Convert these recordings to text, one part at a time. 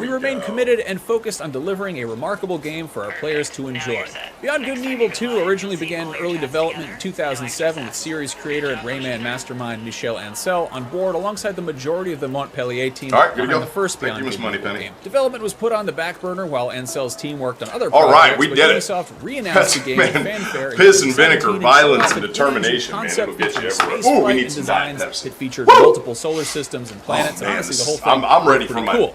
we remain committed and focused on delivering a remarkable game for our players to enjoy. Beyond Good and Evil 2 originally began early development in 2007 with series creator and Rayman mastermind Michel Ancel on board alongside the majority of the Montpellier team behind the first Beyond Good and Evil game. Development was put on the back burner while Ancel's team worked on other projects. Alright, we did it. Ubisoft re-announced the game with fanfare. Piss and vinegar, violence and determination, man. It'll get you everywhere. Ooh, we need some Diet Pepsi. It featured multiple solar systems and planets, and honestly, the whole thing I'm ready for my... cool.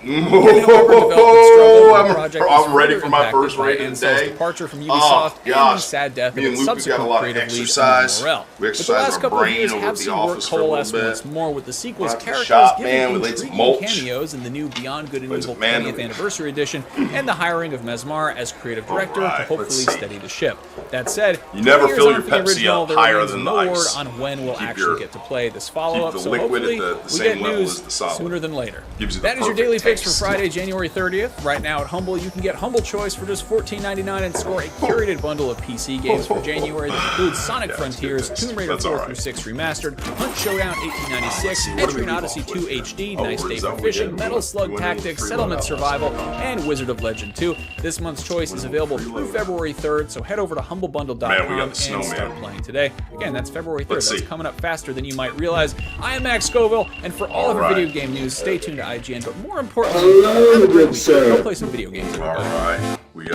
I'm ready for my first raid of the day. Departure from Ubisoft and the sad death of its subsequent creative lead and morale. But the last couple of years have seen work coalesce once more with the sequel's characters giving intriguing cameos in the new Beyond Good and Evil 20th Anniversary Edition and the hiring of Mesmar as creative director to hopefully steady the ship. That said, you never fill your Pepsi up higher than the ice. On when we'll actually get to play this follow-up, so hopefully we get news sooner than later. That is your daily fix for Friday, January 30th. Right now at Humble, you can get Humble Choice for just $14.99 and score a curated bundle of PC games for January that includes Sonic Frontiers, Tomb Raider 4 through 6 Remastered, Hunt Showdown 1896, Etrian Odyssey 2 HD, Nice Day for Fishing, Metal Slug Tactics, Settlement Survival, and Wizard of Legend 2. This month's choice is available through February 3rd, so head over to humblebundle.com and start playing today. Again, that's February 3rd. That's coming up faster than you might realize. I am Max Scoville, and for all of your video game news, stay tuned to IGN, but more importantly, have a great week. Go play some video games, everybody. Alright, we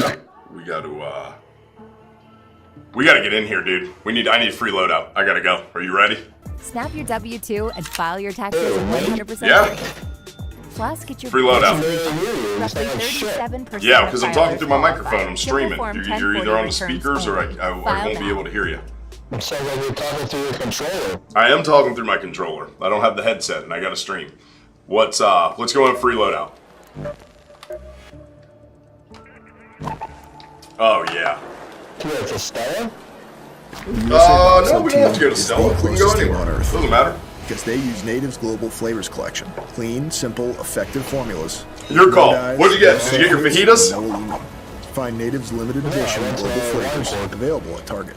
gotta get in here, dude. I need a free loadout. I gotta go. Are you ready? Snap your W-2 and file your taxes 100%. Yeah. Plus, get your free loadout. Roughly 37%. Yeah, because I'm talking through my microphone. I'm streaming. You're either on the speakers or I won't be able to hear you. So when you're talking through your controller. I am talking through my controller. I don't have the headset and I gotta stream. Let's go in free loadout. Oh yeah. Here for Stella? No, we don't have to go to Stella. We can go anywhere. Doesn't matter. Because they use Native's global flavors collection. Clean, simple, effective formulas. Your call. What'd you get? Did you get your fajitas? No aluminum. Find Native's limited edition global flavors available at Target.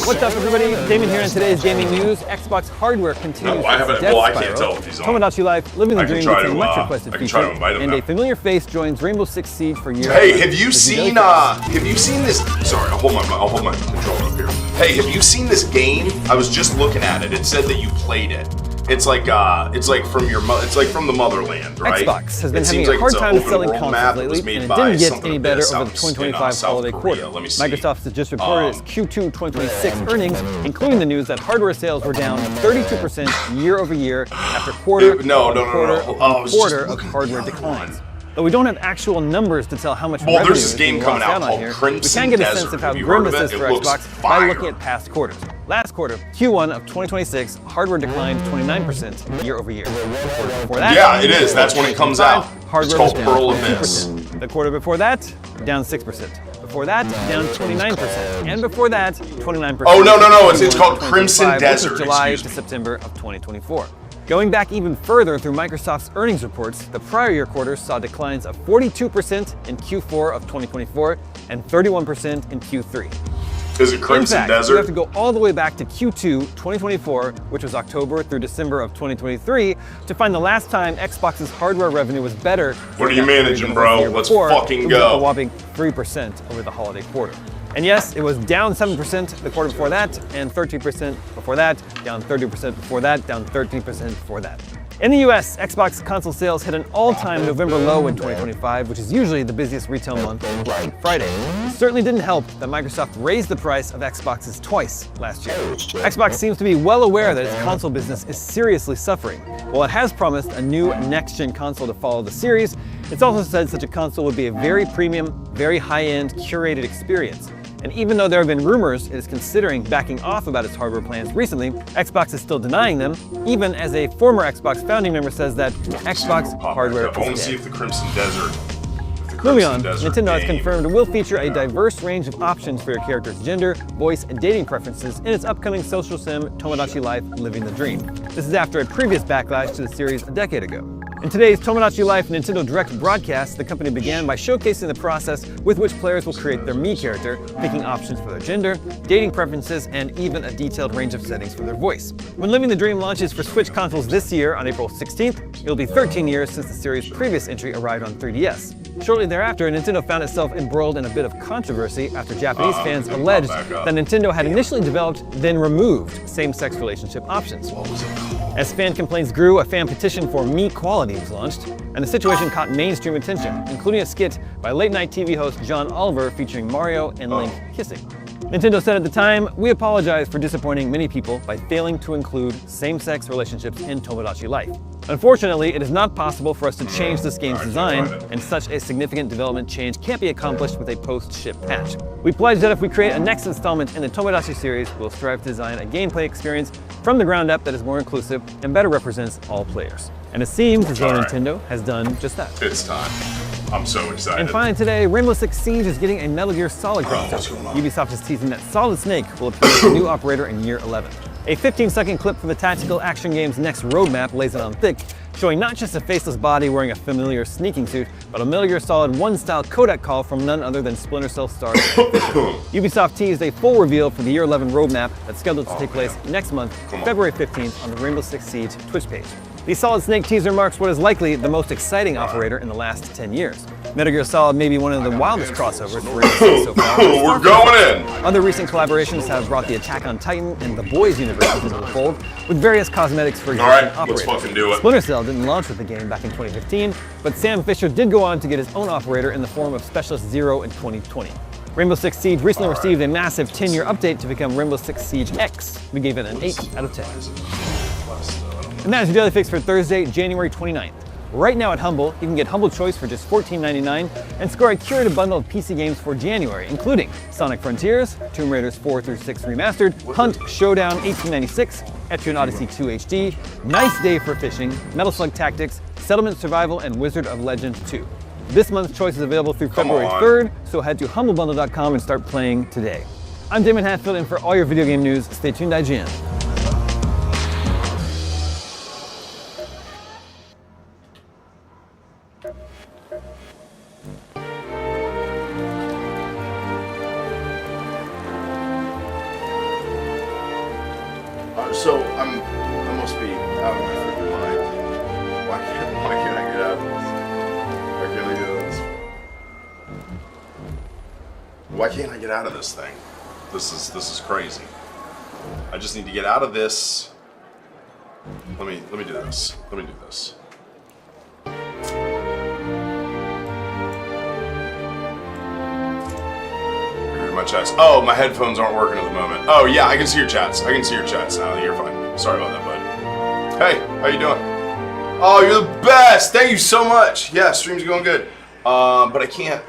What's up, everybody? Damon here, and today's gaming news. Xbox hardware continues its death I can't tell if he's on. Tomodachi Life, Living the Dream gets a much requested feature, and a familiar face joins Rainbow Six Siege for years. Hey, have you seen this? Sorry, I'll hold my controller up here. Hey, have you seen this game? I was just looking at it. It said that you played it. It's like from the motherland, right? Xbox has been having a hard time selling consoles lately, and it didn't get any better over the 2025 holiday quarter. Microsoft has just reported its Q2 2026 earnings, including the news that hardware sales were down 32% year over year after quarter of hardware declines. Though we don't have actual numbers to tell how much revenue there's this game coming out called here, Crimson we can get a sense of how grim this is for Xbox by looking at past quarters. Last quarter, Q1 of 2026, hardware declined 29% year over year. Before that, yeah, it is. That's when it comes out. Hardware it's called was Pearl down Abyss. The quarter before that, down 6%. Before that, down 29%. And before that, 29%. Oh, no. It's called Crimson Desert. July to September of 2024. Going back even further through Microsoft's earnings reports, the prior year quarter saw declines of 42% in Q4 of 2024 and 31% in Q3. Is it Crimson Desert? You have to go all the way back to Q2 2024, which was October through December of 2023, to find the last time Xbox's hardware revenue was better. What are you managing, bro? Let's fucking go. A whopping 3% over the holiday quarter. And yes, it was down 7% the quarter before that, and 13% before that, down 30% before that, down 13% before that. In the US, Xbox console sales hit an all-time November low in 2025, which is usually the busiest retail month on Black Friday. It certainly didn't help that Microsoft raised the price of Xboxes twice last year. Xbox seems to be well aware that its console business is seriously suffering. While it has promised a new next-gen console to follow the series, it's also said such a console would be a very premium, very high-end, curated experience. And even though there have been rumors it is considering backing off about its hardware plans recently, Xbox is still denying them, even as a former Xbox founding member says that Xbox hardware is dead. I want to see if the Crimson Desert... Moving on, Nintendo has confirmed it will feature a diverse range of options for your character's gender, voice, and dating preferences in its upcoming social sim Tomodachi Life Living the Dream. This is after a previous backlash to the series a decade ago. In today's Tomodachi Life Nintendo Direct broadcast, the company began by showcasing the process with which players will create their Mii character, picking options for their gender, dating preferences, and even a detailed range of settings for their voice. When Living the Dream launches for Switch consoles this year on April 16th, it'll be 13 years since the series' previous entry arrived on 3DS. Shortly thereafter, Nintendo found itself embroiled in a bit of controversy after Japanese fans alleged that Nintendo had initially developed, then removed same-sex relationship options. As fan complaints grew, a fan petition for Mii Equality was launched, and the situation caught mainstream attention, including a skit by late-night TV host John Oliver featuring Mario and Link kissing. Nintendo said at the time, "We apologize for disappointing many people by failing to include same-sex relationships in Tomodachi Life. Unfortunately, it is not possible for us to change this game's design, and such a significant development change can't be accomplished with a post-ship patch. We pledge that if we create a next installment in the Tomodachi series, we'll strive to design a gameplay experience from the ground up that is more inclusive and better represents all players." And it seems as though Nintendo has done just that. It's time. I'm so excited. And finally today, Rainbow Six Siege is getting a Metal Gear Solid crossover. Ubisoft is teasing that Solid Snake will appear as a new operator in Year 11. A 15-second clip from the tactical action game's next roadmap lays it on thick, showing not just a faceless body wearing a familiar sneaking suit, but a Metal Gear Solid 1-style codec call from none other than Splinter Cell star. Ubisoft teased a full reveal for the Year 11 roadmap that's scheduled to take place next month, February 15th, on the Rainbow Six Siege Twitch page. The Solid Snake teaser marks what is likely the most exciting operator in the last 10 years. Metal Gear Solid may be one of the wildest crossovers for Rainbow Six so far. We're going in! Other recent collaborations have brought the Attack on Titan and the Boys universes into the fold, with various cosmetics for existing operators. Let's fucking do it. Splinter Cell didn't launch with the game back in 2015, but Sam Fisher did go on to get his own operator in the form of Specialist Zero in 2020. Rainbow Six Siege recently received a massive 10-year update to become Rainbow Six Siege X. We gave it an 8 out of 10. And that is your Daily Fix for Thursday, January 29th. Right now at Humble, you can get Humble Choice for just $14.99 and score a curated bundle of PC games for January, including Sonic Frontiers, Tomb Raiders 4 through 6 Remastered, Hunt Showdown 1896, Etrian Odyssey 2 HD, Nice Day for Fishing, Metal Slug Tactics, Settlement Survival, and Wizard of Legend 2. This month's choice is available through February 3rd, so head to humblebundle.com and start playing today. I'm Damon Hatfield, and for all your video game news, stay tuned, IGN. So I must be out of my freaking mind. Why can't I get out of this? Why can't I get out of this? Why can't I get out of this thing? This is crazy. I just need to get out of this. Let me do this. Let me do this. My chats. Oh, my headphones aren't working at the moment. Oh yeah, I can see your chats. I can see your chats now. You're fine. Sorry about that, bud. Hey, how you doing? Oh, you're the best. Thank you so much. Yeah, stream's going good. But I can't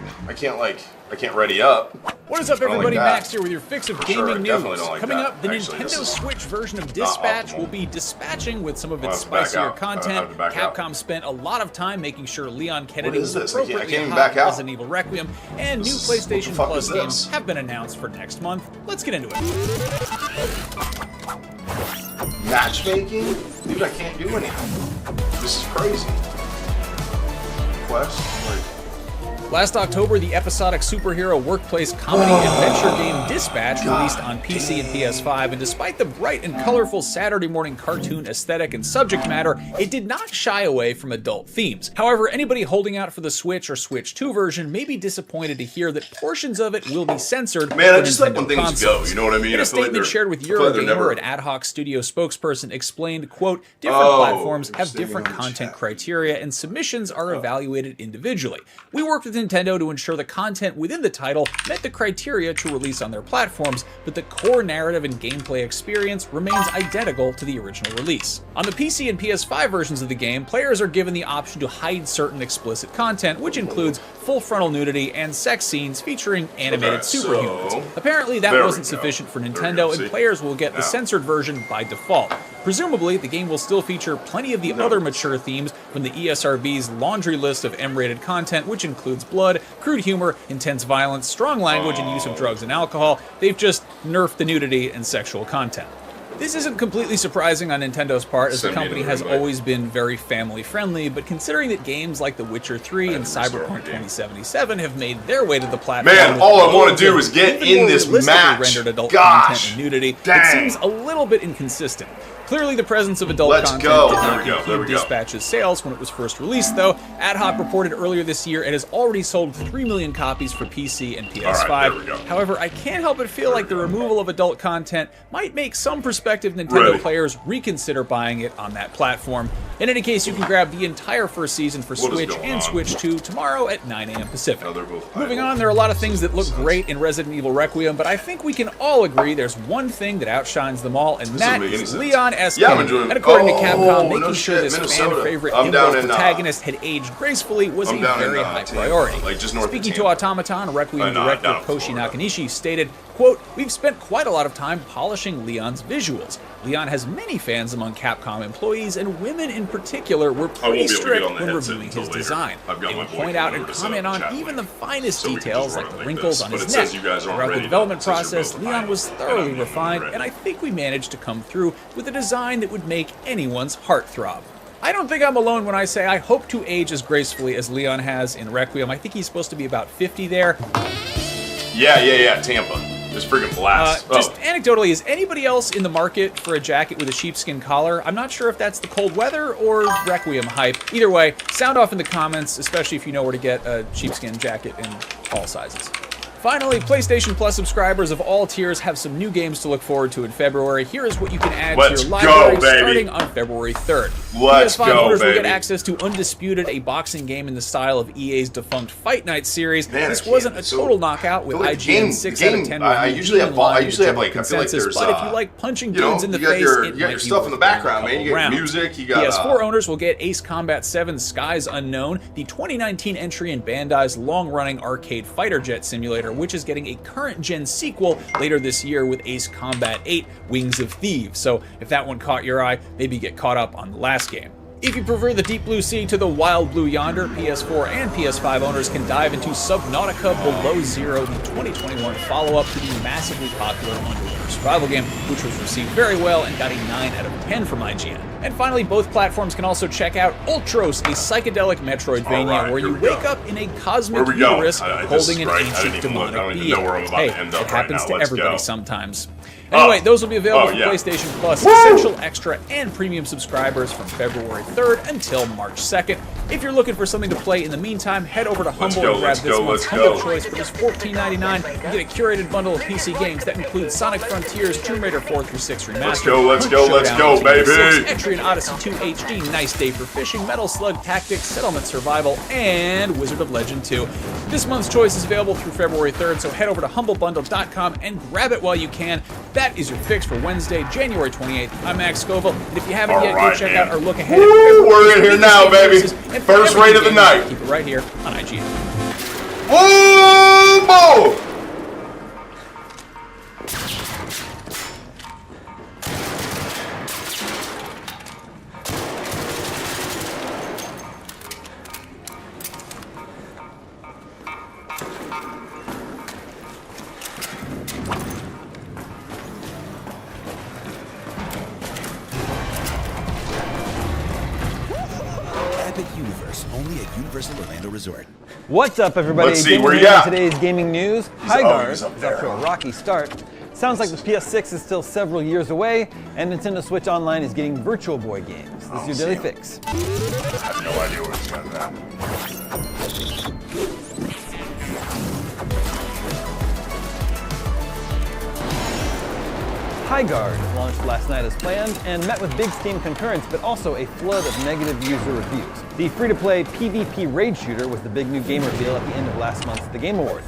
ready up. What is up, everybody? Max here with your fix of gaming news. Coming up, the Actually, Nintendo Switch version of Dispatch will be dispatching with some of its spicier content. Capcom spent a lot of time making sure Leon Kennedy was appropriately hot in Resident Evil Requiem, and new PlayStation Plus games have been announced for next month. Let's get into it. Matchmaking? Dude, I can't do anything. This is crazy. Quest? Like... Last October, the episodic superhero workplace comedy adventure game Dispatch released on PC and PS5, and despite the bright and colorful Saturday morning cartoon aesthetic and subject matter, it did not shy away from adult themes. However, anybody holding out for the Switch or Switch 2 version may be disappointed to hear that portions of it will be censored. Man, I just like when things go, you know what I mean? In a statement shared with Eurogamer, an ad hoc studio spokesperson explained, quote, different platforms have different content criteria and submissions are evaluated individually. We worked with Nintendo to ensure the content within the title met the criteria to release on their platforms, but the core narrative and gameplay experience remains identical to the original release. On the PC and PS5 versions of the game, players are given the option to hide certain explicit content, which includes full frontal nudity and sex scenes featuring animated superhumans. Apparently that wasn't sufficient for Nintendo, and players will get the censored version by default. Presumably, the game will still feature plenty of the other mature themes from the ESRB's laundry list of M-rated content, which includes blood, crude humor, intense violence, strong language, and use of drugs and alcohol. They've just nerfed the nudity and sexual content. This isn't completely surprising on Nintendo's part, as the company has always been very family-friendly, but considering that games like The Witcher 3 and Cyberpunk 2077 have made their way to the platform... Man, all I want to do is get in this match. ...rendered adult content and nudity, it seems a little bit inconsistent. Clearly, the presence of adult content did not impede Dispatch's sales when it was first released, though. AdHoc reported earlier this year it has already sold 3 million copies for PC and PS5. However, I can't help but feel like the removal of adult content might make some prospective Nintendo players reconsider buying it on that platform. In any case, you can grab the entire first season for Switch and Switch 2 tomorrow at 9 a.m. Pacific. Moving on, there are a lot of things that look great in Resident Evil Requiem, but I think we can all agree there's one thing that outshines them all, and that is Leon S. Kennedy. And according to Capcom, making sure this fan-favorite himbo protagonist had aged gracefully was a very high priority. Speaking to Automaton, Requiem director Koshi Nakanishi stated, quote, "We've spent quite a lot of time polishing Leon's visuals. Leon has many fans among Capcom employees, and women in particular were pretty strict when reviewing his design. They would point out and comment on even the finest details, like the wrinkles on his neck. Throughout the development process, Leon was thoroughly refined, and I think we managed to come through with a design that would make anyone's heart throb." I don't think I'm alone when I say I hope to age as gracefully as Leon has in Requiem. I think he's supposed to be about 50 there. Yeah, Tampa. This friggin' blast. Just anecdotally, is anybody else in the market for a jacket with a sheepskin collar? I'm not sure if that's the cold weather or Requiem hype. Either way, sound off in the comments, especially if you know where to get a sheepskin jacket in all sizes. Finally, PlayStation Plus subscribers of all tiers have some new games to look forward to in February. Here is what you can add to your library starting on February 3rd. PS5 owners will get access to Undisputed, a boxing game in the style of EA's defunct Fight Night series. This wasn't a total knockout with IGN 6 out of 10 I usually have like, I feel like there's but if you like punching dudes in the face, you got your stuff in the background, man. You got music, you got PS4 owners will get Ace Combat 7 Skies Unknown, the 2019 entry in Bandai's long-running arcade fighter jet simulator, which is getting a current-gen sequel later this year with Ace Combat 8 Wings of Thieves. So if that one caught your eye, maybe get caught up on the last game. If you prefer the Deep Blue Sea to the Wild Blue Yonder, PS4 and PS5 owners can dive into Subnautica Below Zero, the 2021 follow-up to the massively popular underwater survival game, which was received very well and got a 9 out of 10 from IGN. And finally, both platforms can also check out Ultros, a psychedelic Metroidvania where you wake up in a cosmic uterus holding an ancient demonic being. Hey, it happens to everybody sometimes. Anyway, those will be available for PlayStation Plus, Essential, Extra, and Premium subscribers from February 3rd until March 2nd. If you're looking for something to play in the meantime, head over to Humble and grab this month's Humble Choice for just $14.99 and get a curated bundle of PC games that includes Sonic Frontiers, Tomb Raider 4 through 6 Remastered, let's go, baby! Etrian Odyssey 2 HD, Nice Day for Fishing, Metal Slug Tactics, Settlement Survival, and Wizard of Legend 2. This month's choice is available through February 3rd, so head over to humblebundle.com and grab it while you can. That is your fix for Wednesday, January 28th. I'm Max Scoville, and if you haven't yet, go check out our look ahead. We're in here now, baby. First rate of the night. Keep it right here on IGN. Whoa! Universe, only at Universal Orlando Resort. What's up, everybody? Let's see, where you at? Today's gaming news. Highguard is off to a rocky start. Sounds like the PS6 is still several years away, and Nintendo Switch Online is getting Virtual Boy games. This is your daily fix. I have no idea what it's going to happen. Highguard launched last night as planned and met with big Steam concurrence, but also a flood of negative user reviews. The free-to-play PvP raid shooter was the big new game reveal at the end of last month's The Game Awards.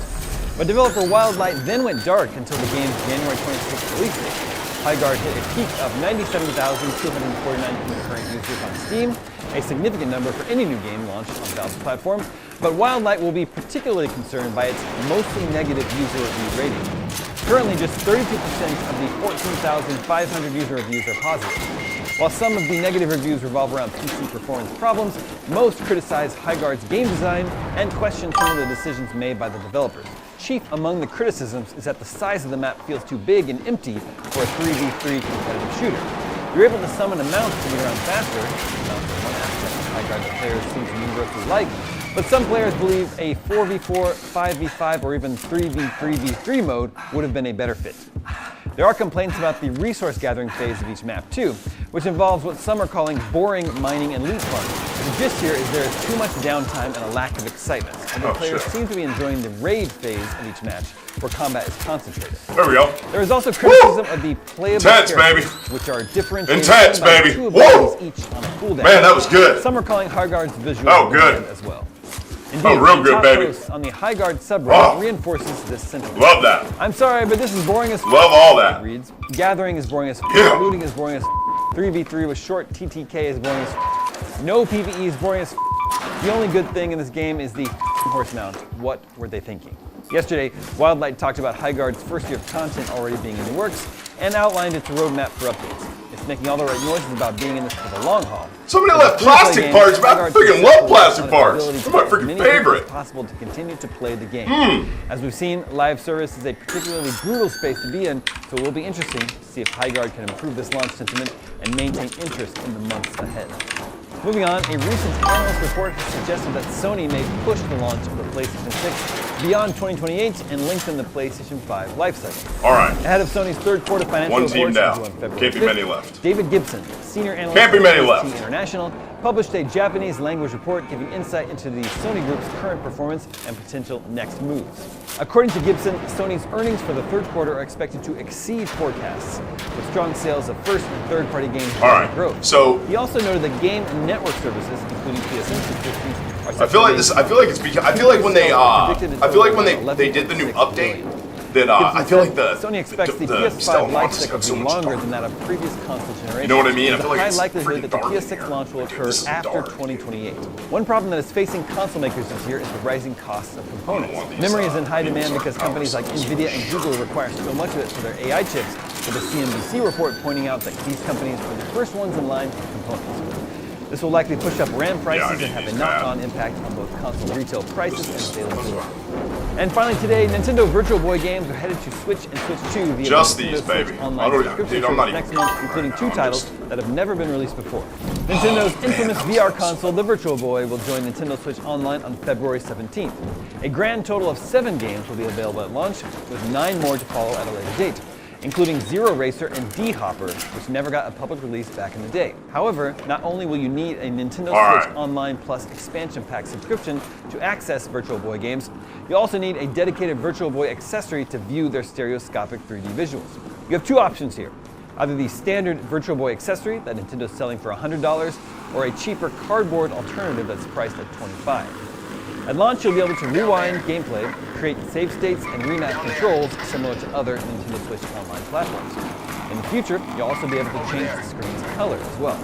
But developer Wildlight then went dark until the game's January 26th release date. Highguard hit a peak of 97,249 concurrent users on Steam, a significant number for any new game launched on Valve's platform, but Wildlight will be particularly concerned by its mostly negative user review rating. Currently, just 32% of the 14,500 user reviews are positive. While some of the negative reviews revolve around PC performance problems, most criticize Highguard's game design and question some of the decisions made by the developers. chief among the criticisms is that the size of the map feels too big and empty for a 3v3 competitive shooter. You're able to summon a mount to move around faster. Mounts are one aspect of High Guard that players seem to universally like, but some players believe a 4v4, 5v5, or even 3v3v3 mode would have been a better fit. There are complaints about the resource gathering phase of each map too, which involves what some are calling boring mining and loot farming. The gist here is there is too much downtime and a lack of excitement, and the players seem to be enjoying the raid phase of each match, where combat is concentrated. There we go. There is also criticism of the playable characters, which are differentiated by two abilities each on a cooldown. Man, that was good. Some are calling High Guard's visual good as well. Indeed, real good, baby. Post on the High Guard subreddit reinforces this sentiment. Love that. I'm sorry, but this is boring as Love all that. It reads, gathering is boring as looting is boring as 3v3 with short TTK is boring as no PvE is boring as The only good thing in this game is the horse mount. What were they thinking? Yesterday, Wildlight talked about High Guard's first year of content already being in the works and outlined its roadmap for updates. It's making all the right noises about being in this for the long haul. Somebody left plastic parts, man. I freaking love plastic parts. They're my freaking favorite. It's possible to continue to play the game. As we've seen, live service is a particularly brutal space to be in, so it will be interesting to see if High Guard can improve this launch sentiment and maintain interest in the months ahead. Moving on, a recent analyst report has suggested that Sony may push the launch of the PlayStation 6 beyond 2028 and lengthen the PlayStation 5 lifecycle. All right. Ahead of Sony's third-quarter financial One team reports down. on February Can't be 5th, many left. David Gibson, senior analyst Can't be many at left. International, published a Japanese language report giving insight into the Sony Group's current performance and potential next moves. According to Gibson, Sony's earnings for the third quarter are expected to exceed forecasts, with strong sales of first and third-party games driving growth. So he also noted that game and network services, including PSN subscriptions, are set I feel like to this. I feel like it's because. I feel like when they. I feel like when they did the new update. That I feel like the Sony expects the PS5 PS5 life cycle to be longer than that of previous console generations. You know what I mean? I There's feel a like high it's likelihood that the dark PS6 launch will occur after 2028. One problem that is facing console makers this year is the rising costs of components. Memory is in high demand because companies like Nvidia and Google require so much of it for their AI chips, with a CNBC report pointing out that these companies are the first ones in line for components. This will likely push up RAM prices and have a knock-on impact on both console retail prices and availability. And finally today, Nintendo Virtual Boy games are headed to Switch and Switch 2 via just Nintendo these, Switch baby. online subscription service next month, including 2 titles that have never been released before. Nintendo's infamous VR console, the Virtual Boy, will join Nintendo Switch Online on February 17th. A grand total of 7 games will be available at launch, with 9 more to follow at a later date, including Zero Racer and D-Hopper, which never got a public release back in the day. However, not only will you need a Nintendo Switch Online Plus expansion pack subscription to access Virtual Boy games, you also need a dedicated Virtual Boy accessory to view their stereoscopic 3D visuals. You have 2 options here. Either the standard Virtual Boy accessory that Nintendo's selling for $100, or a cheaper cardboard alternative that's priced at $25. At launch, you'll be able to rewind gameplay, create save states, and remap controls similar to other Nintendo Switch Online platforms. In the future, you'll also be able to change the screen's color as well.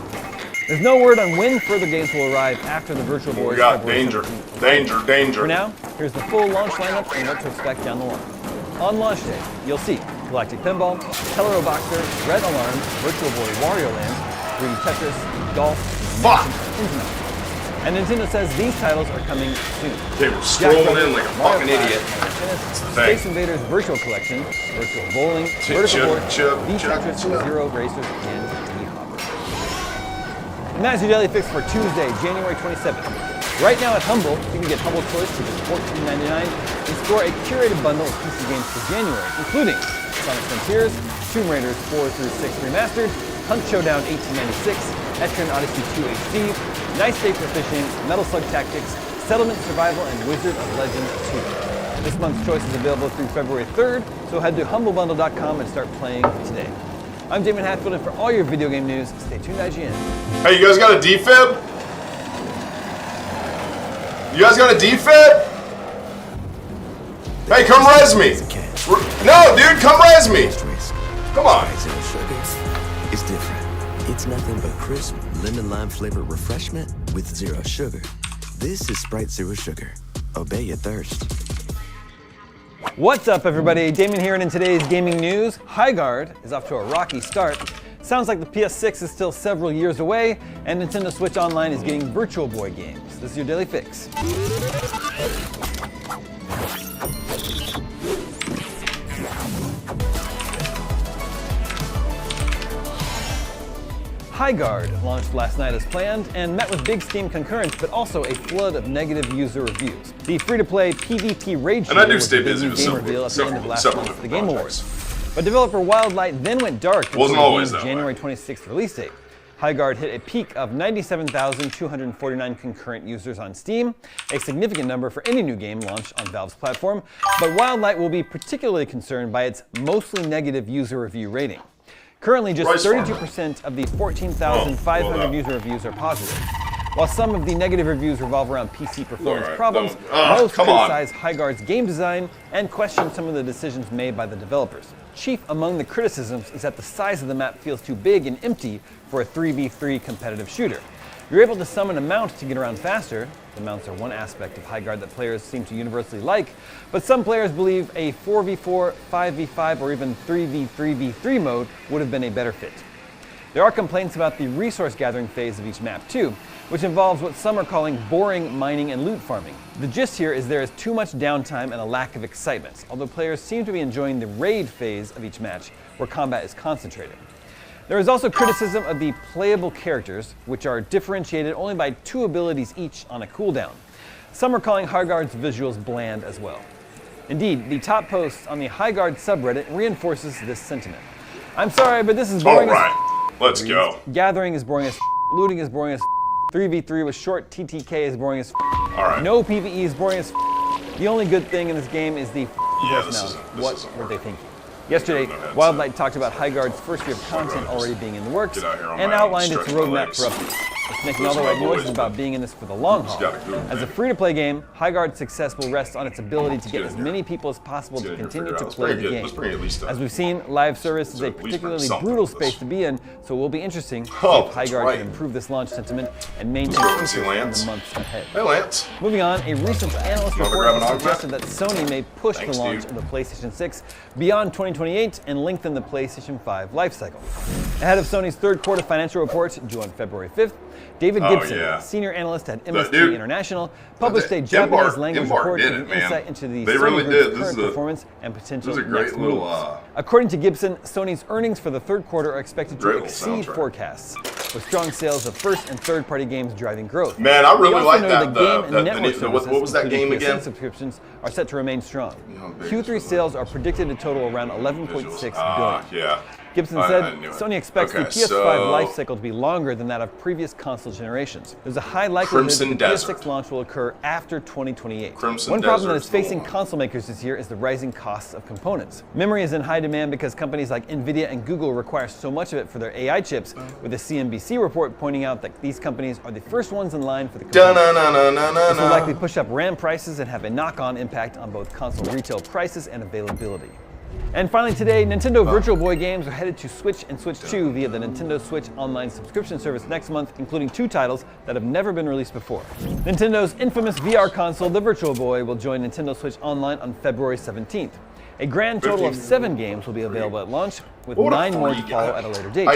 There's no word on when further games will arrive after the Virtual Boy. We got danger. For now, here's the full launch lineup and what to expect down the line. On launch day, you'll see Galactic Pinball, Telero Boxer, Red Alarm, Virtual Boy Wario Land, 3D Tetris, Golf, and Infinite. And Nintendo says these titles are coming soon. They were strolling in like a fucking idiot. Space Invaders Virtual Collection, Virtual Bowling, Vertical Board, V-Tetris, Zero Racers, and D-Hopper. And that's your Daily Fix for Tuesday, January 27th. Right now at Humble, you can get Humble Choice for just $14.99 and score a curated bundle of PC games for January, including Sonic Frontiers, Tomb Raiders 4 through 6 Remastered, Hunt Showdown 1896, Etrian Odyssey 2 HD, Nice Day for Fishing, Metal Slug Tactics, Settlement Survival, and Wizard of Legend 2. This month's choice is available through February 3rd, so head to humblebundle.com and start playing today. I'm Damon Hatfield, and for all your video game news, stay tuned to IGN. Hey, you guys got a defib? You guys got a defib? Hey, come res me. No, dude, come res me. Come on. It's different. It's nothing but crisp, lemon lime flavored refreshment with zero sugar. This is Sprite Zero Sugar. Obey your thirst. What's up, everybody? Damon here, and in today's gaming news, High Guard is off to a rocky start. Sounds like the PS6 is still several years away, and Nintendo Switch Online is getting Virtual Boy games. This is your Daily Fix. HighGuard launched last night as planned and met with big Steam concurrence, but also a flood of negative user reviews. The free-to-play PvP raid shooter was the big new game reveal at the end of last month's The Game Awards. But developer Wildlight then went dark before the game's January 26th release date. HighGuard hit a peak of 97,249 concurrent users on Steam, a significant number for any new game launched on Valve's platform, but Wildlight will be particularly concerned by its mostly negative user review rating. Currently, just 32% of the 14,500 user reviews are positive. While some of the negative reviews revolve around PC performance problems, most criticize HighGuard's game design and question some of the decisions made by the developers. Chief among the criticisms is that the size of the map feels too big and empty for a 3v3 competitive shooter. You're able to summon a mount to get around faster. The mounts are one aspect of HighGuard that players seem to universally like, but some players believe a 4v4, 5v5, or even 3v3v3 mode would have been a better fit. There are complaints about the resource gathering phase of each map too, which involves what some are calling boring mining and loot farming. The gist here is there is too much downtime and a lack of excitement, although players seem to be enjoying the raid phase of each match, where combat is concentrated. There is also criticism of the playable characters, which are differentiated only by 2 abilities each on a cooldown. Some are calling HighGuard's visuals bland as well. Indeed, the top post on the HighGuard subreddit reinforces this sentiment. I'm sorry, but this is boring as let's go. Gathering is boring as looting is boring as 3v3 with short TTK is boring as Alright. No PvE is boring as The only good thing in this game is the personality. What were they thinking? Yesterday, Wildlight talked about HighGuard's first year of content already being in the works and outlined its roadmap for updates. It's making all the right noises about being in this for the long haul. As a free-to-play game, HighGuard's success will rest on its ability to get as many people as possible to continue to play the game. As we've seen, live service is a particularly brutal space to be in, so it will be interesting to see if HighGuard can improve this launch sentiment and maintain interest in the months ahead. Hey, Lance. Moving on, a recent analyst report suggested that Sony may push the launch of the PlayStation 6 beyond 2028 and lengthen the PlayStation 5 lifecycle. Ahead of Sony's third quarter financial report due on February 5th, David Gibson, senior analyst at MST International, published a Japanese language report giving insight into the Sony Group's current performance and potential next moves. According to Gibson, Sony's earnings for the third quarter are expected to exceed forecasts, with strong sales of first and third-party games driving growth. Man, I really like that. The game and network services, what was that game again? Subscriptions are set to remain strong. Q3 sales are predicted to total around 11.6 billion. Yeah. Gibson said Sony expects the PS5 life cycle to be longer than that of previous console generations. There's a high likelihood that the PS6 launch will occur after 2028. One problem that is facing console makers this year is the rising costs of components. Memory is in high demand because companies like Nvidia and Google require so much of it for their AI chips, with a CNBC report pointing out that these companies are the first ones in line for the components. This will likely push up RAM prices and have a knock-on impact on both console retail prices and availability. And finally today, Nintendo Virtual Boy games are headed to Switch and Switch 2 via the Nintendo Switch Online subscription service next month, including 2 titles that have never been released before. Nintendo's infamous VR console, the Virtual Boy, will join Nintendo Switch Online on February 17th. A grand total of 7 games will be available at launch, with 9 more to follow at a later date,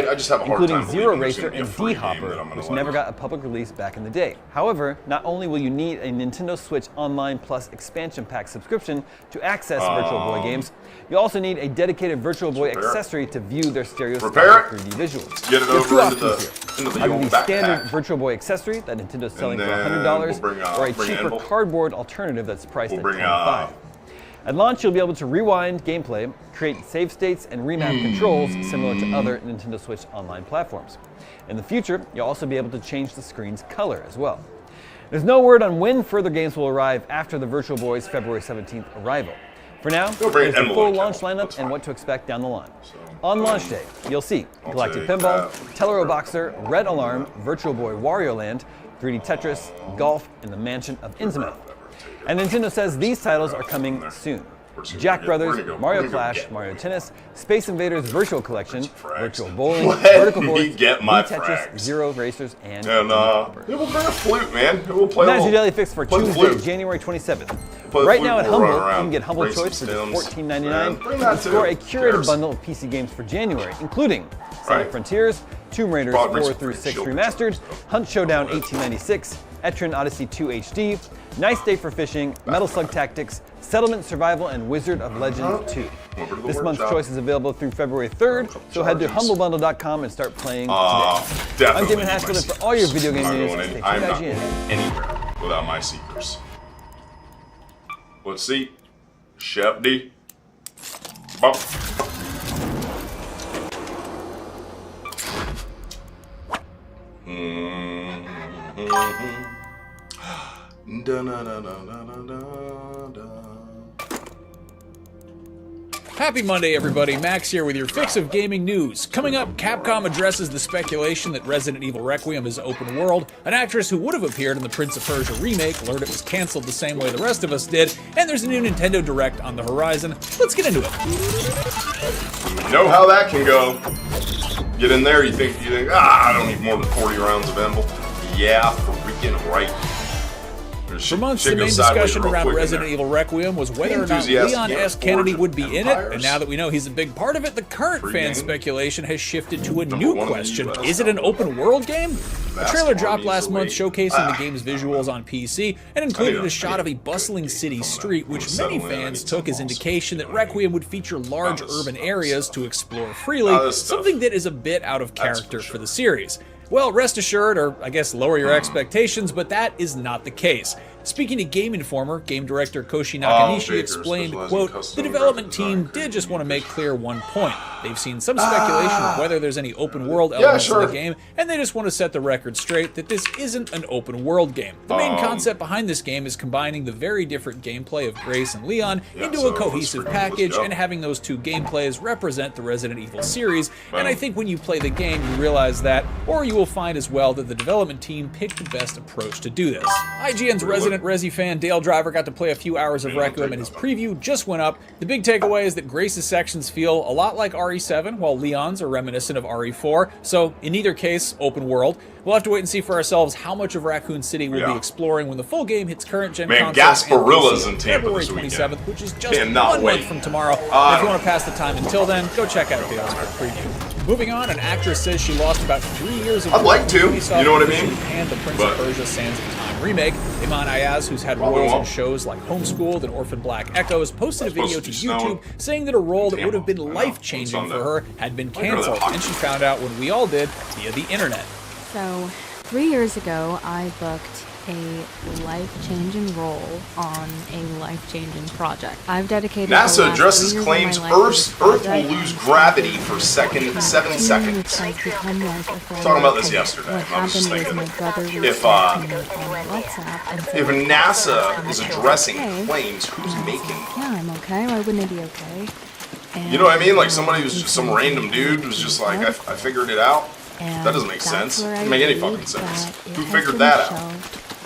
including Zero Racer and D-Hopper, which never got a public release back in the day. However, not only will you need a Nintendo Switch Online Plus expansion pack subscription to access Virtual Boy games, you also need a dedicated Virtual Boy accessory to view their stereoscopic 3D visuals. Get it over into the either the standard Virtual Boy accessory that Nintendo's selling for $100, or a cheaper cardboard alternative that's priced at $25. At launch, you'll be able to rewind gameplay, create save states, and remap controls similar to other Nintendo Switch Online platforms. In the future, you'll also be able to change the screen's color as well. There's no word on when further games will arrive after the Virtual Boy's February 17th arrival. For now, here's the full launch lineup and what to expect down the line. On launch day, you'll see Galactic Pinball, Tellero Boxer, Red Alarm, Virtual Boy Wario Land, 3D Tetris, Golf, and the Mansion of Innsmouth. And Nintendo says these titles are coming soon. Jack Brothers, Mario Clash, Mario Tennis, Space Invaders Virtual Collection, Virtual Bowling, Vertical Boards, Tetris, Zero Racers, and it will bring a flute, man. It will play. That's your daily fix for Tuesday, January 27th. Right now at Humble, you can get Humble Choice for just $14.99 and score a curated bundle of PC games for January, including Sonic Frontiers, Tomb Raiders 4 through 6 Remastered, Hunt Showdown 1896, Etrian Odyssey 2 HD, Nice Day for Fishing, Metal Slug Tactics, Settlement, Survival, and Wizard of Legend 2. This month's workshop. choice is available through February 3rd, so head to humblebundle.com and start playing today. Definitely. I'm Damon Haskell for all your video game news. Stay tuned I'm to not IGN. going anywhere without my seekers. Let's see. Chef D. Bop. Happy Monday, everybody. Max here with your fix of gaming news. Coming up, Capcom addresses the speculation that Resident Evil Requiem is open world. An actress who would have appeared in the Prince of Persia remake learned it was canceled the same way the rest of us did, and there's a new Nintendo Direct on the horizon. Let's get into it. You know how that can go. Get in there, you think, I don't need more than 40 rounds of ammo. Yeah, freaking right. For months, the main discussion around Resident Evil Requiem was whether or not Leon S. Kennedy would be in it, and now that we know he's a big part of it, the current fan speculation has shifted to a new question. Is it an open-world game? A trailer dropped last month showcasing the game's visuals on PC and included a shot of a bustling city street, which many fans took as indication that Requiem would feature large urban areas to explore freely, something that is a bit out of character for the series. Well, rest assured, or I guess lower your expectations, but that is not the case. Speaking to Game Informer, game director Koshi Nakanishi explained, quote, the development team did just want to make clear one point. They've seen some speculation of whether there's any open world elements in the game, and they just want to set the record straight that this isn't an open world game. The main concept behind this game is combining the very different gameplay of Grace and Leon into a cohesive package and having those two gameplays represent the Resident Evil series, and I think when you play the game you realize that, or you will find as well that the development team picked the best approach to do this. IGN's resident Resi fan Dale Driver got to play a few hours of Requiem and his preview just went up. The big takeaway is that Grace's sections feel a lot like RE7, while Leon's are reminiscent of RE4, so in either case, open world. We'll have to wait and see for ourselves how much of Raccoon City we'll be exploring when the full game hits current gen consoles Gasparilla's in Tampa February this weekend. 27th, which is just 1 month from tomorrow. If you want to pass the time until then, go check out Dale's preview. Moving on, an actress says she lost about 3 years of I'd like to, you know what I mean? And the Prince of Persia Sands of Time remake. Iman Ayaz, who's had roles in shows like Homeschooled and Orphan Black Echoes, posted a video to YouTube saying that a role that would have been life-changing for her had been canceled, and she found out when we all did via the internet. So, 3 years ago, I booked a life-changing role on a life-changing project. I've dedicated NASA addresses claims Earth will lose gravity for 7 seconds. Talking about this yesterday. I was just thinking, if NASA is addressing claims, who's making them? Yeah, I'm okay. Why wouldn't I be okay? You know what I mean? Like somebody was just some random dude was just like, I figured it out. That doesn't make sense. Doesn't make any fucking sense. Who figured that out?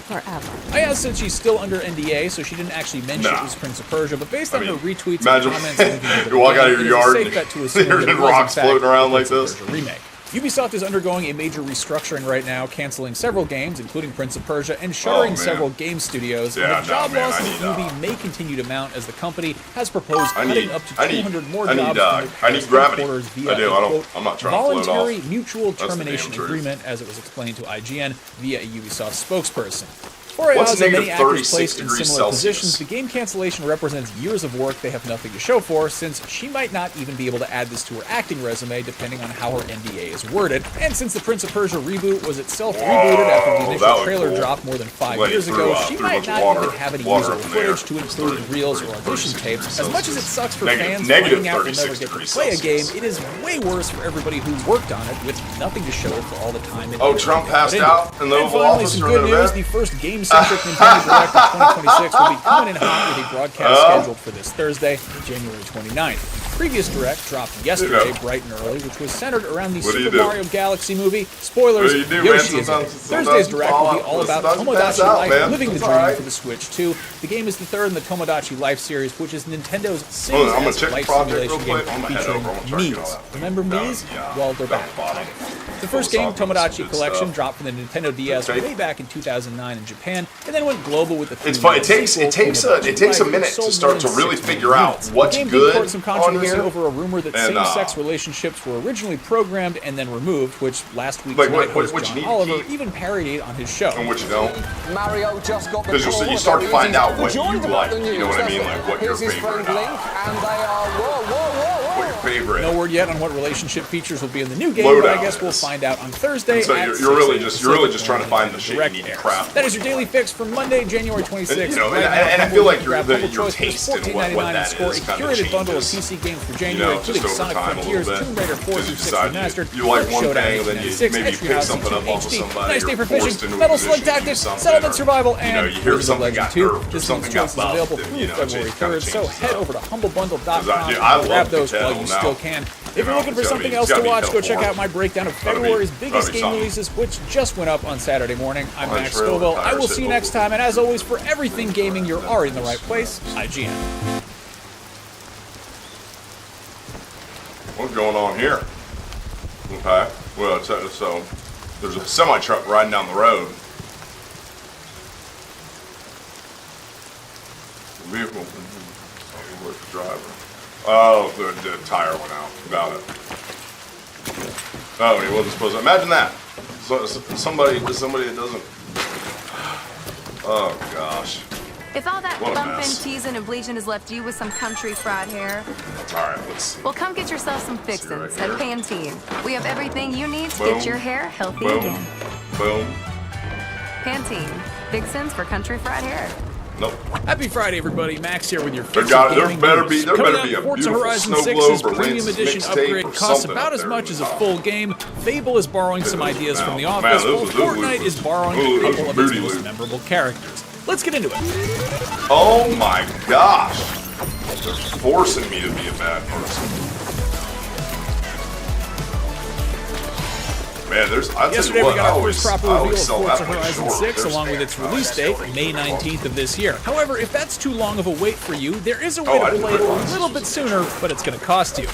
Forever. Ayaz said she's still under NDA, so she didn't actually mention it was Prince of Persia, but based on her retweets imagine and comments, you walk out of your yard and there's rocks floating around like this. Remake. Ubisoft is undergoing a major restructuring right now, canceling several games, including Prince of Persia, and shuttering several game studios. And the job losses at Ubi may continue to mount as the company has proposed cutting up to 200 more jobs I need gravity. Via I'm not trying voluntary to float off. mutual termination agreement, as it was explained to IGN via a Ubisoft spokesperson. For Ayaz and many actors placed in similar positions, the game cancellation represents years of work they have nothing to show for, since she might not even be able to add this to her acting resume depending on how her NDA is worded. And since the Prince of Persia reboot was itself rebooted after the initial trailer drop more than 5 years ago, she might not even have any usable footage to include in reels or audition tapes. As much as it sucks for fans finding out they'll never get to play a game, it is way worse for everybody who worked on it with nothing to show for all the time. Trump passed out in the Oval Office during the event. The first game-centric Nintendo Direct of 2026 will be coming in hot with a broadcast scheduled for this Thursday, January 29th. Previous Direct dropped yesterday, bright and early, which was centered around the Super Mario Galaxy movie. Spoilers, Yoshi is in it. Thursday's Direct will be all about Tomodachi Life Living the Dream for the Switch 2. The game is the third in the Tomodachi Life series, which is Nintendo's single life simulation game featuring Mii's. Remember Mii's? Well, they're back. The first game, Tomodachi Collection, dropped from the Nintendo DS way back in 2009 in Japan, and then went global with the. It's fun. It takes a minute to start to really figure out what's good on controversy here. over a rumor that And, same-sex relationships were originally programmed and then removed, which last week's Like, Night host what John you need to Oliver keep. even parodied on his show. And what you don't. Mario just got the Because call you start to find out what you joined like. about the You know what I news. mean? Like what your Here's his favorite. friend Link, and they are What your favorite. No word yet on what relationship features will be in the new game, Loadout but I guess we'll is. find out on Thursday. So at you're really 6 just trying to find the shit you need to Direct craft. That is your daily fix for Monday, January 26th. And, you know, Right now, and I Humble, feel you like can your grab Humble your Choice for taste and $14.99 what and that score a is kind of curated bundle of changes. PC games for You January, know, including just over Sonic time a Frontiers, little bit. Tomb Raider 4 Because through you 6 decide Remastered, you like one Showdown thing, and then you 1996, maybe Entry pick House something up 2 off of HD, somebody, Nice Day or for Fishing, forced into a Metal position Slug to do Tactics, something, Settlement or, Survival, you know, and you hear Wizards of something Legend got 2. nerfed or This something month's got choice is available buffed, through you know, February it kinda 3rd, so changes head up. over to humblebundle.com Dude, I and grab love those the while title you now. still can. If You you're know, looking for it's gotta something be- else it's to gotta be watch, go Hill check Four. out my breakdown of Gotta be- February's gotta biggest be game something. releases, which just went up on Saturday morning. I'm Punch Max rail, Scoville. I will tires see you hit next local. time, and as always, for everything gaming, you're already in the right place. IGN. What's going on here? Okay. Well, so there's a semi truck riding down the road. Vehicle. Where's the driver? Oh, the tire went out. Got it. Oh, he wasn't supposed to. Imagine that. Somebody that doesn't. Oh gosh. If all that What a bumping, mess. teasing, and bleaching has left you with some country fried hair, All right, let's see. well, come get yourself some See right fixins at here. Pantene. We have everything you need to Boom. get your hair healthy Boom. again. Boom. Pantene, fixins for country fried hair. Nope. Happy Friday, everybody. Max here with your There fix got- of there gaming better news. be- there Coming better up, be a Forza beautiful Horizon snow 6's globe or premium Lance's edition mixtape upgrade or costs something about up as there. much as a full game. Fable is borrowing some ideas from The Man, Office, while those Fortnite is borrowing a those couple of booty its most loot. memorable characters. Let's get into it. Oh my gosh. They're forcing me to be a bad person. Man, Yesterday we got our first proper reveal of sell Forza that one Horizon short. 6 They're along with its staying release out. date, May 19th of this year. However, if that's too long of a wait for you, there is a way I to didn't play it a realize little this bit sooner, but it's going to cost you.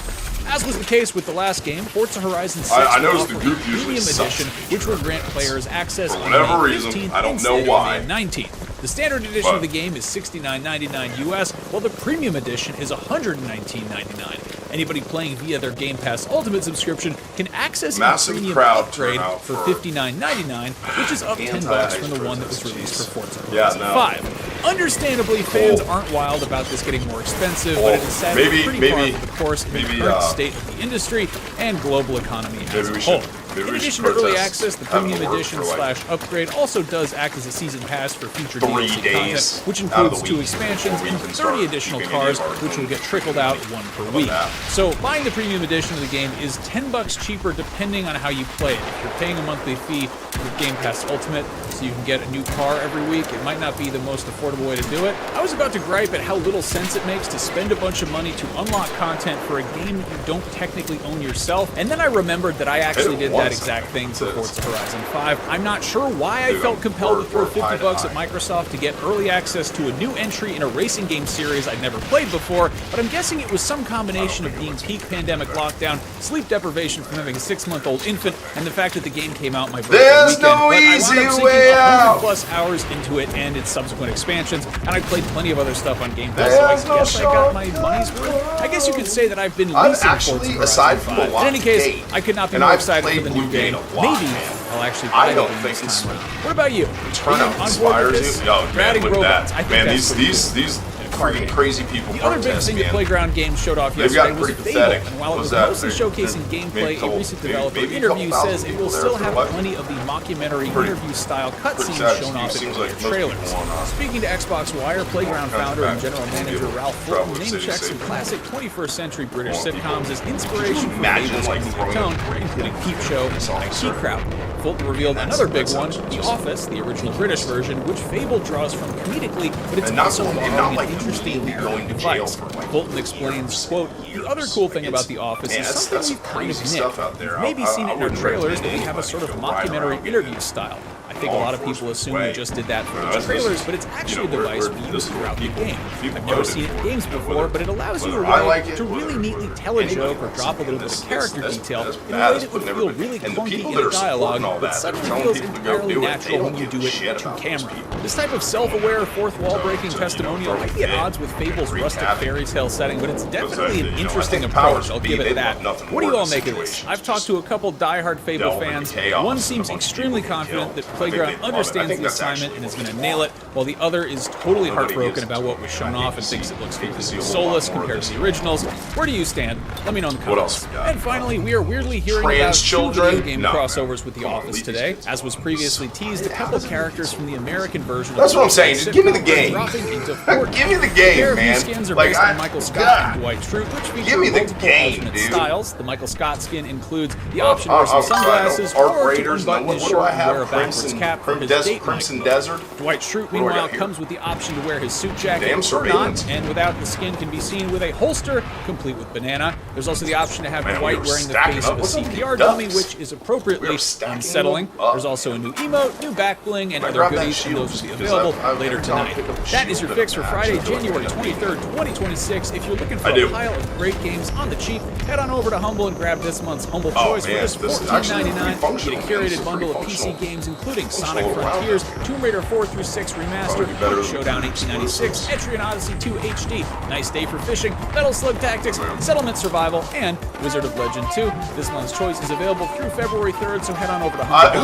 As was the case with the last game, Forza Horizon 6 I will noticed the offer Goop a usually premium sucks. edition, which will grant players access For on whatever May reason, 15th I don't know instead of why. May 19th. The standard edition of the game is $69.99 US, while the premium edition is $119.99. Anybody playing via their Game Pass Ultimate subscription can access a Massive premium crowd upgrade turnout for for $59.99, which is up $10 from the one that was released for Forza Horizon Yeah, no. 5. Understandably, fans aren't wild about this getting more expensive, but it is sadly pretty par for the course in the current state of the industry and global economy as a whole. In addition to early access, the premium edition / upgrade also does act as a season pass for future 3 DLC days content, which out of includes the 2 week expansions before we and can 30 start additional keeping cars, any of our which will get trickled out one per week. that? So buying the premium edition of the game is $10 cheaper depending on how you play it. If you're paying a monthly fee with Game Pass Ultimate, so you can get a new car every week, it might not be the most affordable way to do it. I was about to gripe at how little sense it makes to spend a bunch of money to unlock content for a game that you don't technically own yourself, and then I remembered that I actually did that exact thing for Forza Horizon 5. I'm not sure why I felt compelled to throw $50 at Microsoft to get early access to a new entry in a racing game series I'd never played before, but I'm guessing it was some combination of being peak pandemic lockdown, sleep deprivation from having a 6-month-old infant, and the fact that the game came out my birthday There's weekend. no But I wound easy up sinking way out. 100+ hours into it and its subsequent expansions, and I played plenty of other stuff on Game Pass, There's so no I guess I got my money's worth. I guess you could say that I've been leasing actually, Forza Horizon aside from 5. the In any case, Gate, I could not be and more I've excited for played the new Blue game. Gate a lot, Maybe man. I'll actually I play don't it think this it's time around. What about you? turnout On board with inspires this? you. Yo, man, Ratting look at robots. that. I think Man, that's pretty these freaking crazy people The other big protest, thing the man. Playground Games showed off They've yesterday gotten was pretty Fable, pathetic. and while it Was was that- mostly they- showcasing maybe gameplay, a couple- recent maybe- developer maybe a interview couple says thousand it will people still there have for what? plenty of the mockumentary Pretty- interview-style cutscenes sad. shown off Seems in like the most trailers. people want to Speaking to Xbox Wire, Playground kinds of founder and packages general to be manager able to Ralph travel Fulton the city name-checked some safely. classic 21st-century British Well, sitcoms as Could you inspiration for imagine, Fable's like, comedic throwing tone, a great including ball Peep Show and all IT absurd. Crowd. Fulton revealed That's- another big that one, sounds The just- Office, the original British version, which Fable draws from comedically, but it's And not also going- and borrowing not, an like, interesting immediately going to device. jail for, like, Fulton explains, quote, the other cool thing about The Office man, is that's- something that's we've kind of crazy nicked. stuff out there. You've maybe I seen it in our wouldn't trailers, recommend but we have a anybody sort of to go ride mockumentary around interview style. I think a lot of people assume we just did that for the trailers, but it's actually a device we use throughout the game. I've never seen it in games before, but it allows you to really neatly tell a joke or drop a little bit of character detail in a way that would feel really clunky in a dialogue, but suddenly feels entirely natural when you do it to camera. This type of self-aware, fourth wall-breaking testimonial might be at odds with Fable's rustic fairy tale setting, but it's definitely an interesting approach, I'll give it that. What do you all make of this? I've talked to a couple diehard Fable fans. One seems extremely confident that Playground understands the assignment and is going to nail it, while the other is totally heartbroken about what was shown off and thinks it looks completely soulless compared to the originals. Where do you stand? Let me know in the comments. And finally, we are weirdly hearing about two video game crossovers with The Office today. As was previously teased, a couple characters from the American version That's what I'm saying. Just give me the game. Give me the game, man. Skins are based on Michael Scott and Dwight Schrute, which feature multiple alternate dude. styles. The Michael Scott skin includes the option to wear some sunglasses or to unbutton his shirt and wear a backwards cap for his date night. Desert. Dwight Schrute, meanwhile, comes with the option to wear his suit jacket or not, and without the skin can be seen with a holster, complete with banana. There's also the option to have Dwight wearing the face of a CPR dummy, which is appropriately unsettling. There's also a new emote, new back bling, and other goodies, and those will be available later tonight. That is your fix for Friday, January 23rd, 2026. If you're looking for a pile of great games on the cheap, head on over to Humble and grab this month's Humble Choice for just $14.99. Get a curated bundle of PC games, including Sonic Frontiers, Tomb Raider 4 through 6 Remastered, Showdown 1896, Etrian Odyssey 2 HD, Nice Day for Fishing, Metal Slug Tactics, Settlement Survival, and Wizard of Legend 2. This month's choice is available through February 3rd, so head on over to Humble.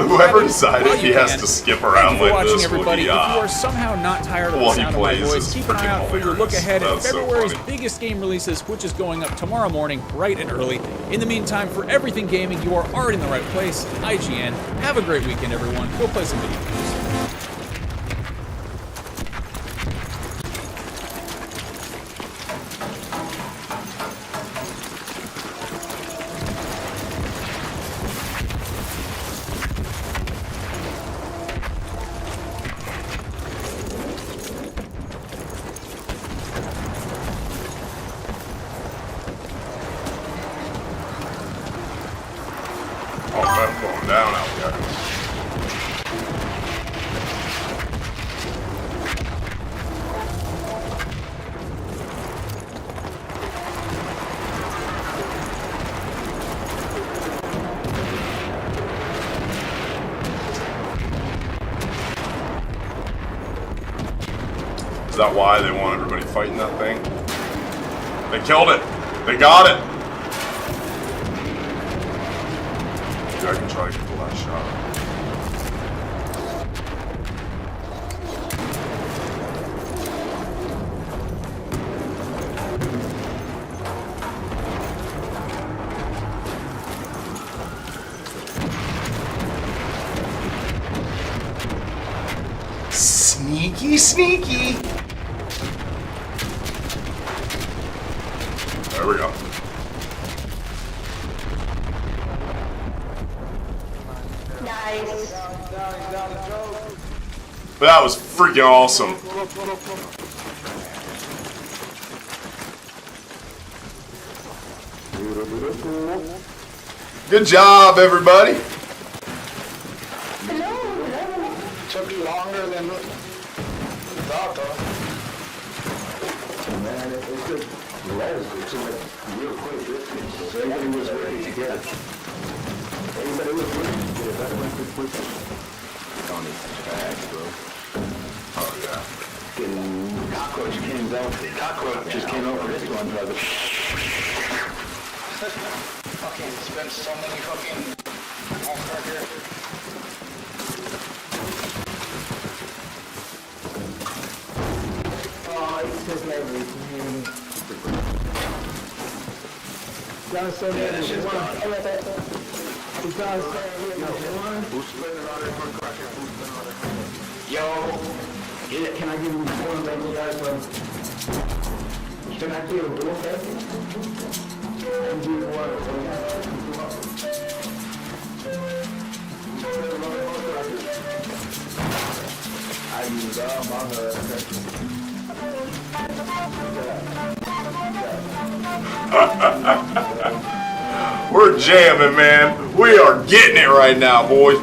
Whoever decided he has to skip around like this, everybody. If you are somehow not tired of the sound of my voice, keep an eye out for your look ahead at February's biggest game releases, which is going up tomorrow morning, bright and early. In the meantime, for everything gaming, you are already in the right place. IGN. Have a great weekend, everyone. Go play some video games. Going down out there. Is that why they want everybody fighting that thing? They killed it. They got it. I can try to get the last shot. Sneaky, sneaky. There we go. But that was freaking awesome. Good job, everybody. Took longer than we thought, though. Man, it took real quick. Everybody was ready to get it. Everybody was ready to get it. That went pretty quick. On this fast, bro. Oh, yeah. Cockroach came out. Cockroach just came over this one, brother. Fucking spent so many fucking off-burger. Oh, it's just memory. Y'all so many. Yo, can I give you one of those guys? Can I give you one of those? And do one. I use my We're jamming, man. We are getting it right now, boys.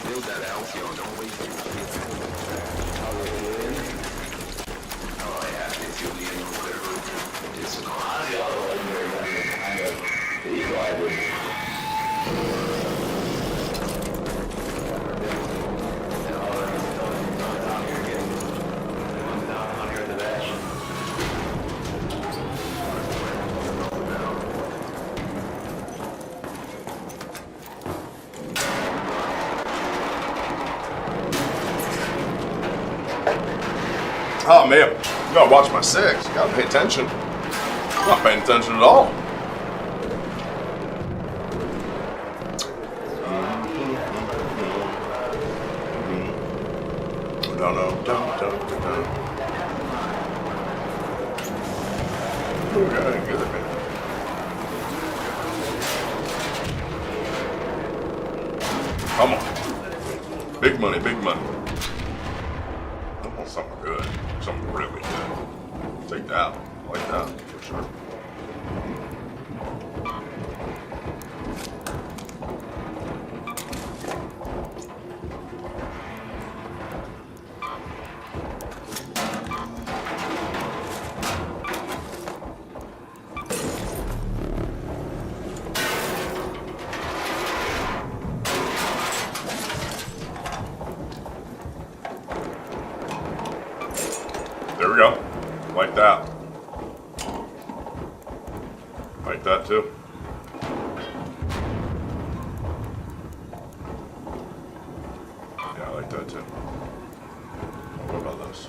build that house, yo. Don't wait for it. Oh, yeah, it's Julian or whatever. It's Oh man, you gotta watch my six. You gotta pay attention. I'm not paying attention at all. Okay, good, man. Come on. Big money, big money. I want something good. Something really good. Take that. I like that, for sure. There we go. Like that. Like that too. Yeah, I like that too. What about those?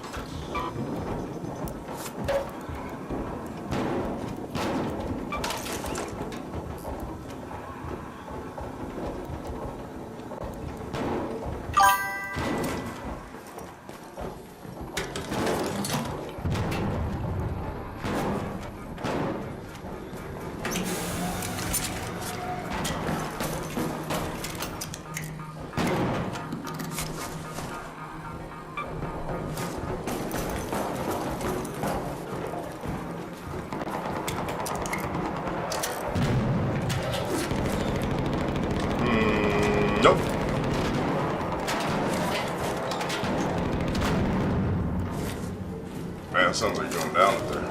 Nope. Man, it sounds like you're going down up there.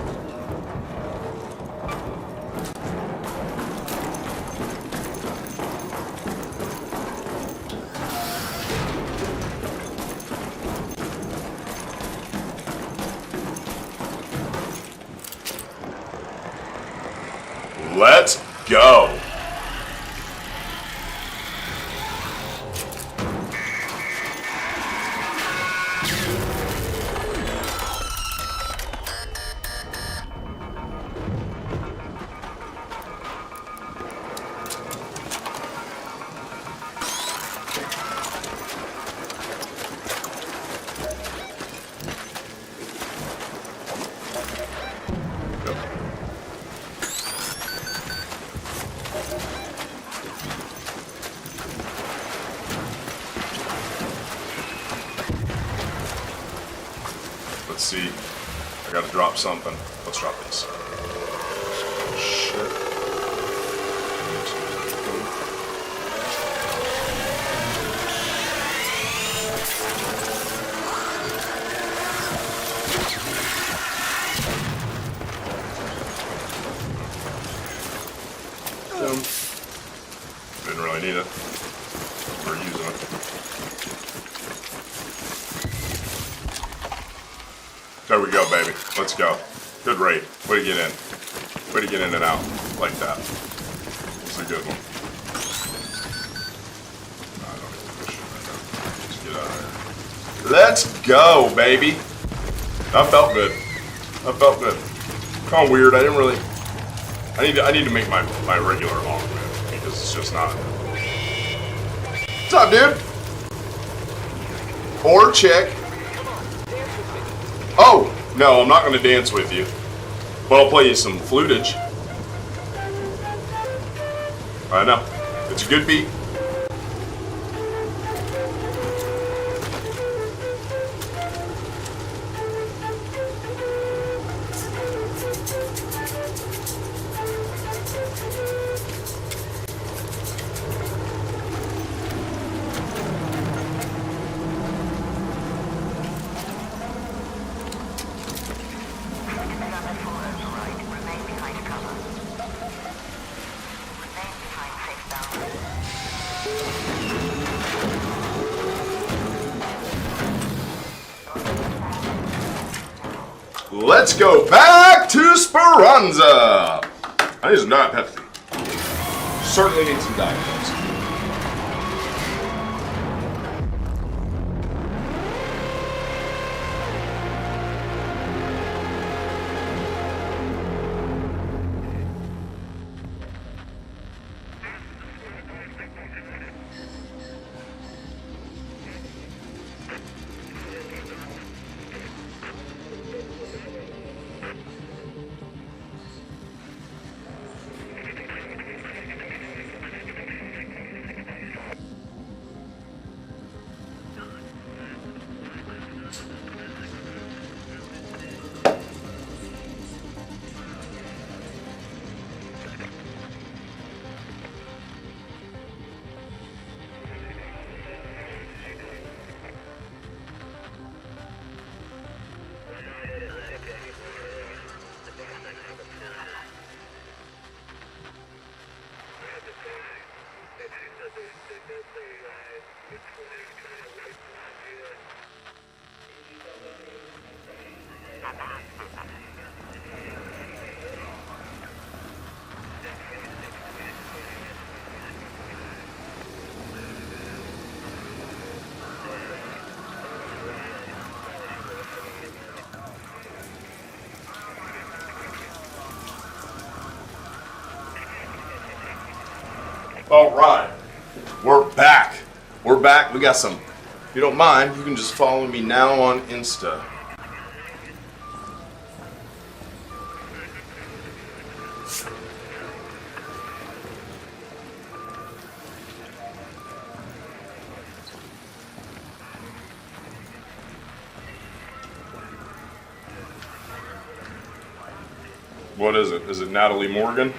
Let's go. Let's see. I gotta drop something. Let's drop this. Shit. Didn't really need it. We're using it. There we go, baby. Let's go. Good raid. Way to get in. Way to get in and out like that. It's a good one. I don't need to push it right now. Just get out of here. Let's go, baby. That felt good. That felt good. Kind of weird. I didn't really. I need to make my regular long move because it's just not. What's up, dude? Or chick. Oh, no, I'm not going to dance with you. But I'll play you some flutage. I know. It's a good beat. let's go back to Speranza. I need some Diet Pepsi. Certainly need some Diet Pepsi. All right, we're back. We're back. We got some. If you don't mind, you can just follow me now on Insta. What is it? Is it Natalie Morgan?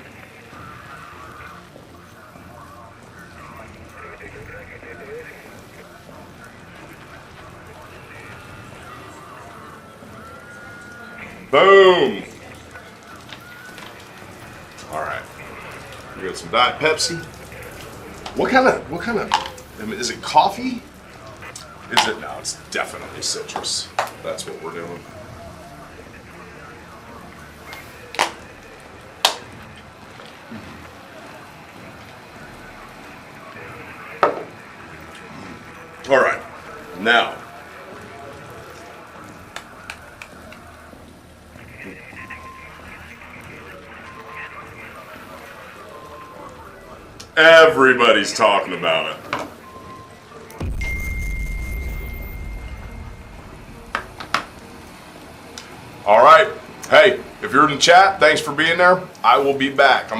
Boom! All right. We got some Diet Pepsi. What kind of, I mean, is it coffee? Is it? No, it's definitely citrus. That's what we're doing. All right. Now, everybody's talking about it. All right. Hey, if you're in the chat, thanks for being there. I will be back. I'm going to